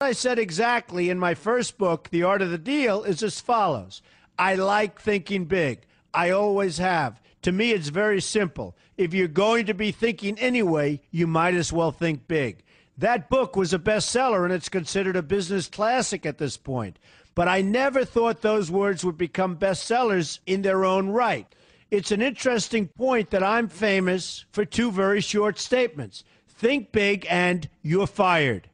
I said exactly in my first book, The Art of the Deal, is as follows. I like thinking big. I always have. To me, it's very simple. If you're going to be thinking anyway, you might as well think big. That book was a bestseller, and it's considered a business classic at this point. But I never thought those words would become bestsellers in their own right. It's an interesting point that I'm famous for two very short statements. Think big and you're fired.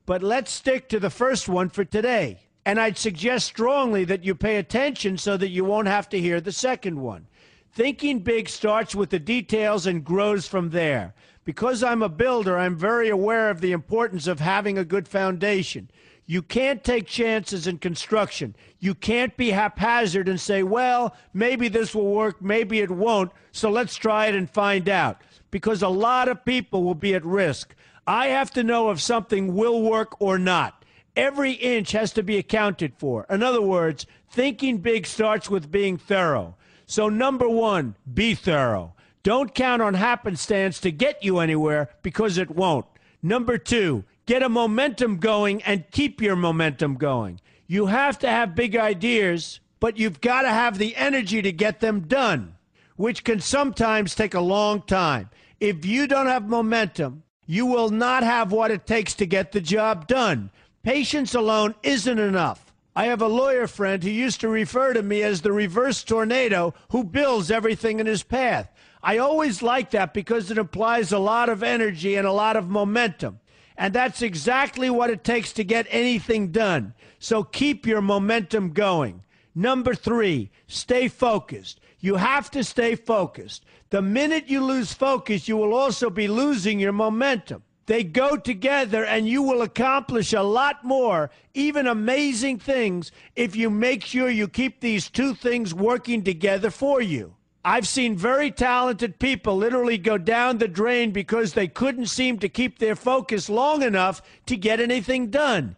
But let's stick to the first one for today. And I'd suggest strongly that you pay attention so that you won't have to hear the second one. Thinking big starts with the details and grows from there. Because I'm a builder, I'm very aware of the importance of having a good foundation. You can't take chances in construction. You can't be haphazard and say, well, maybe this will work, maybe it won't, so let's try it and find out. Because a lot of people will be at risk. I have to know if something will work or not. Every inch has to be accounted for. In other words, thinking big starts with being thorough. So number one, be thorough. Don't count on happenstance to get you anywhere, because it won't. Number two, get a momentum going and keep your momentum going. You have to have big ideas, but you've got to have the energy to get them done, which can sometimes take a long time. If you don't have momentum, you will not have what it takes to get the job done. Patience alone isn't enough. I have a lawyer friend who used to refer to me as the reverse tornado who builds everything in his path. I always like that because it implies a lot of energy and a lot of momentum. And that's exactly what it takes to get anything done. So keep your momentum going. Number three, stay focused. You have to stay focused. The minute you lose focus, you will also be losing your momentum. They go together, and you will accomplish a lot more, even amazing things, if you make sure you keep these two things working together for you. I've seen very talented people literally go down the drain because they couldn't seem to keep their focus long enough to get anything done.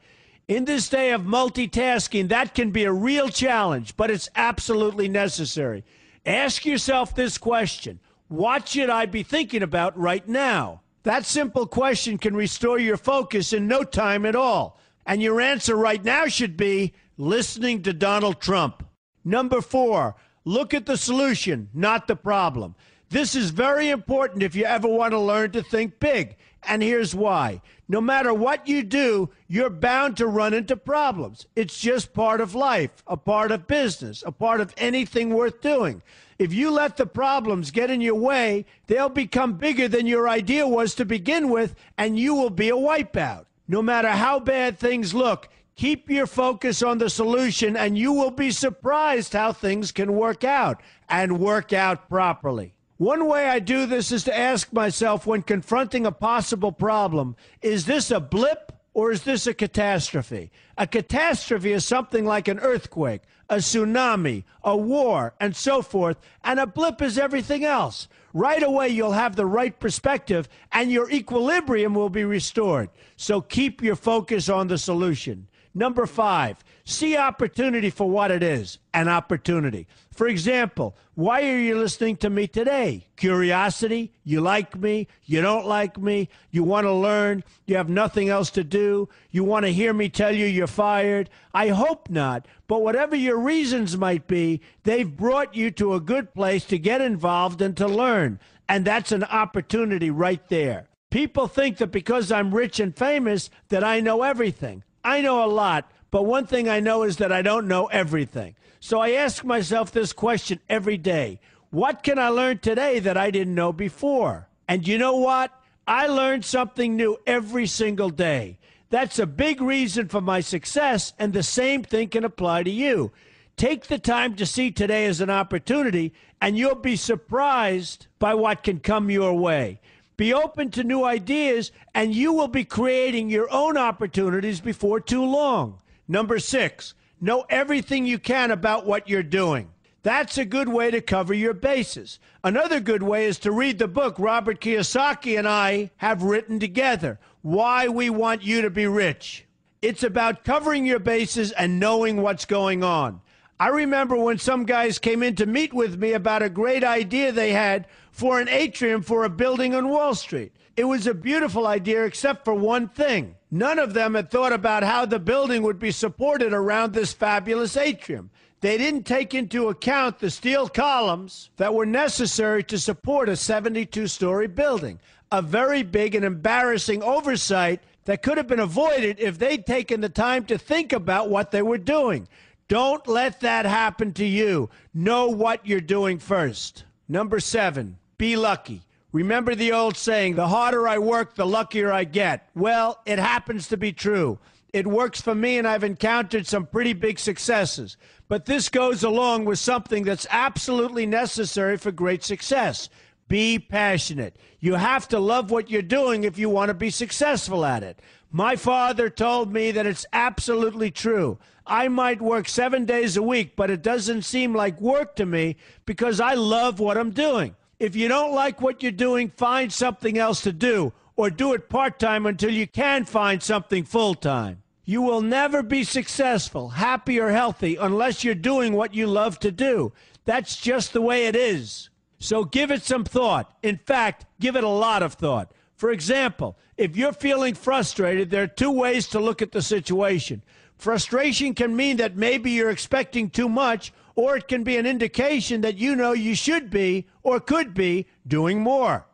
In this day of multitasking, that can be a real challenge, but it's absolutely necessary. Ask yourself this question: what should I be thinking about right now? That simple question can restore your focus in no time at all. And your answer right now should be listening to Donald Trump. Number four, look at the solution, not the problem. This is very important if you ever want to learn to think big. And here's why. No matter what you do, you're bound to run into problems. It's just part of life, a part of business, a part of anything worth doing. If you let the problems get in your way, they'll become bigger than your idea was to begin with, and you will be a wipeout. No matter how bad things look, keep your focus on the solution, and you will be surprised how things can work out, and work out properly. One way I do this is to ask myself when confronting a possible problem, is this a blip or is this a catastrophe? A catastrophe is something like an earthquake, a tsunami, a war, and so forth, and a blip is everything else. Right away, you'll have the right perspective, and your equilibrium will be restored. So keep your focus on the solution. Number five, see opportunity for what it is, an opportunity. For example, why are you listening to me today? Curiosity? You like me? You don't like me? You want to learn? You have nothing else to do? You want to hear me tell you you're fired? I hope not, but whatever your reasons might be, they've brought you to a good place to get involved and to learn, and that's an opportunity right there. People think that because I'm rich and famous that I know everything. I know a lot, but one thing I know is that I don't know everything. So I ask myself this question every day. What can I learn today that I didn't know before? And you know what? I learn something new every single day. That's a big reason for my success, and the same thing can apply to you. Take the time to see today as an opportunity, and you'll be surprised by what can come your way. Be open to new ideas, and you will be creating your own opportunities before too long. Number six, know everything you can about what you're doing. That's a good way to cover your bases. Another good way is to read the book Robert Kiyosaki and I have written together, Why We Want You to Be Rich. It's about covering your bases and knowing what's going on. I remember when some guys came in to meet with me about a great idea they had for an atrium for a building on Wall Street. It was a beautiful idea except for one thing. None of them had thought about how the building would be supported around this fabulous atrium. They didn't take into account the steel columns that were necessary to support a 72-story building, a very big and embarrassing oversight that could have been avoided if they'd taken the time to think about what they were doing. Don't let that happen to you. Know what you're doing first. Number 7, be lucky. Remember the old saying, the harder I work, the luckier I get. Well, it happens to be true. It works for me, and I've encountered some pretty big successes. But this goes along with something that's absolutely necessary for great success. Be passionate. You have to love what you're doing if you want to be successful at it. My father told me that it's absolutely true. I might work 7 days a week, but it doesn't seem like work to me because I love what I'm doing. If you don't like what you're doing, find something else to do, or do it part-time until you can find something full-time. You will never be successful, happy, or healthy unless you're doing what you love to do. That's just the way it is. So give it some thought. In fact, give it a lot of thought. For example, if you're feeling frustrated, there are 2 ways to look at the situation. Frustration can mean that maybe you're expecting too much, or it can be an indication that you know you should be or could be doing more.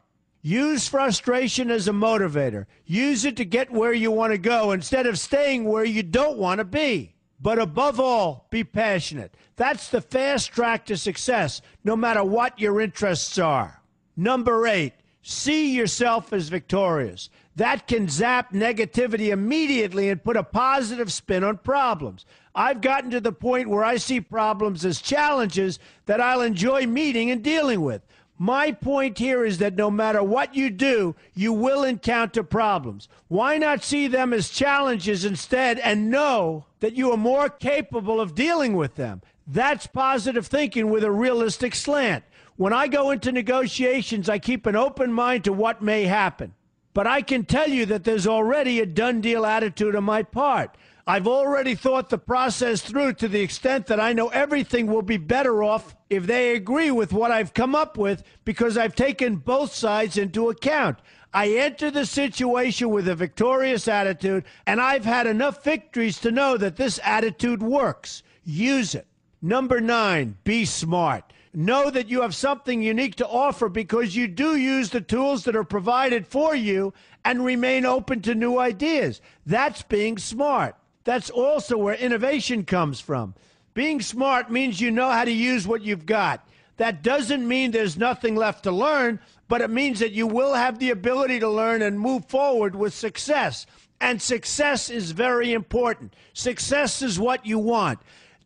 Use frustration as a motivator. Use it to get where you want to go instead of staying where you don't want to be. But above all, be passionate. That's the fast track to success, no matter what your interests are. Number 8, see yourself as victorious. That can zap negativity immediately and put a positive spin on problems. I've gotten to the point where I see problems as challenges that I'll enjoy meeting and dealing with. My point here is that no matter what you do, you will encounter problems. Why not see them as challenges instead and know that you are more capable of dealing with them? That's positive thinking with a realistic slant. When I go into negotiations, I keep an open mind to what may happen. But I can tell you that there's already a done deal attitude on my part. I've already thought the process through to the extent that I know everything will be better off if they agree with what I've come up with because I've taken both sides into account. I enter the situation with a victorious attitude, and I've had enough victories to know that this attitude works. Use it. Number 9, be smart. Know that you have something unique to offer because you do use the tools that are provided for you and remain open to new ideas. That's being smart. That's also where innovation comes from. Being smart means you know how to use what you've got. That doesn't mean there's nothing left to learn, but it means that you will have the ability to learn and move forward with success. And success is very important. Success is what you want.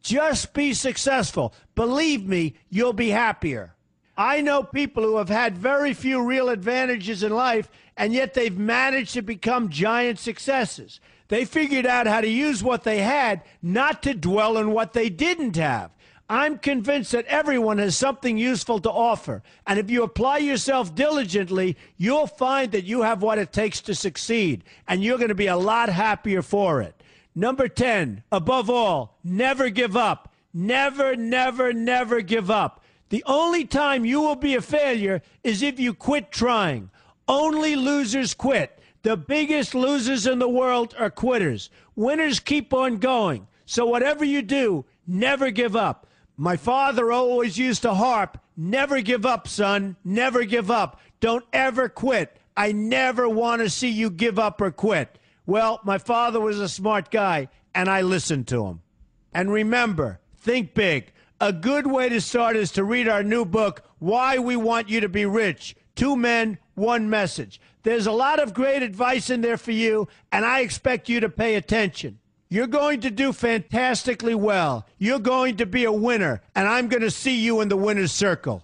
Just be successful. Believe me, you'll be happier. I know people who have had very few real advantages in life, and yet they've managed to become giant successes. They figured out how to use what they had, not to dwell on what they didn't have. I'm convinced that everyone has something useful to offer, and if you apply yourself diligently, you'll find that you have what it takes to succeed, and you're going to be a lot happier for it. Number 10, above all, never give up. Never, never, never give up. The only time you will be a failure is if you quit trying. Only losers quit. The biggest losers in the world are quitters. Winners keep on going. So whatever you do, never give up. My father always used to harp, never give up, son, never give up. Don't ever quit. I never want to see you give up or quit. Well, my father was a smart guy, and I listened to him. And remember, think big. A good way to start is to read our new book, Why We Want You to Be Rich. 2 Men, 1 Message. There's a lot of great advice in there for you, and I expect you to pay attention. You're going to do fantastically well. You're going to be a winner, and I'm going to see you in the winner's circle.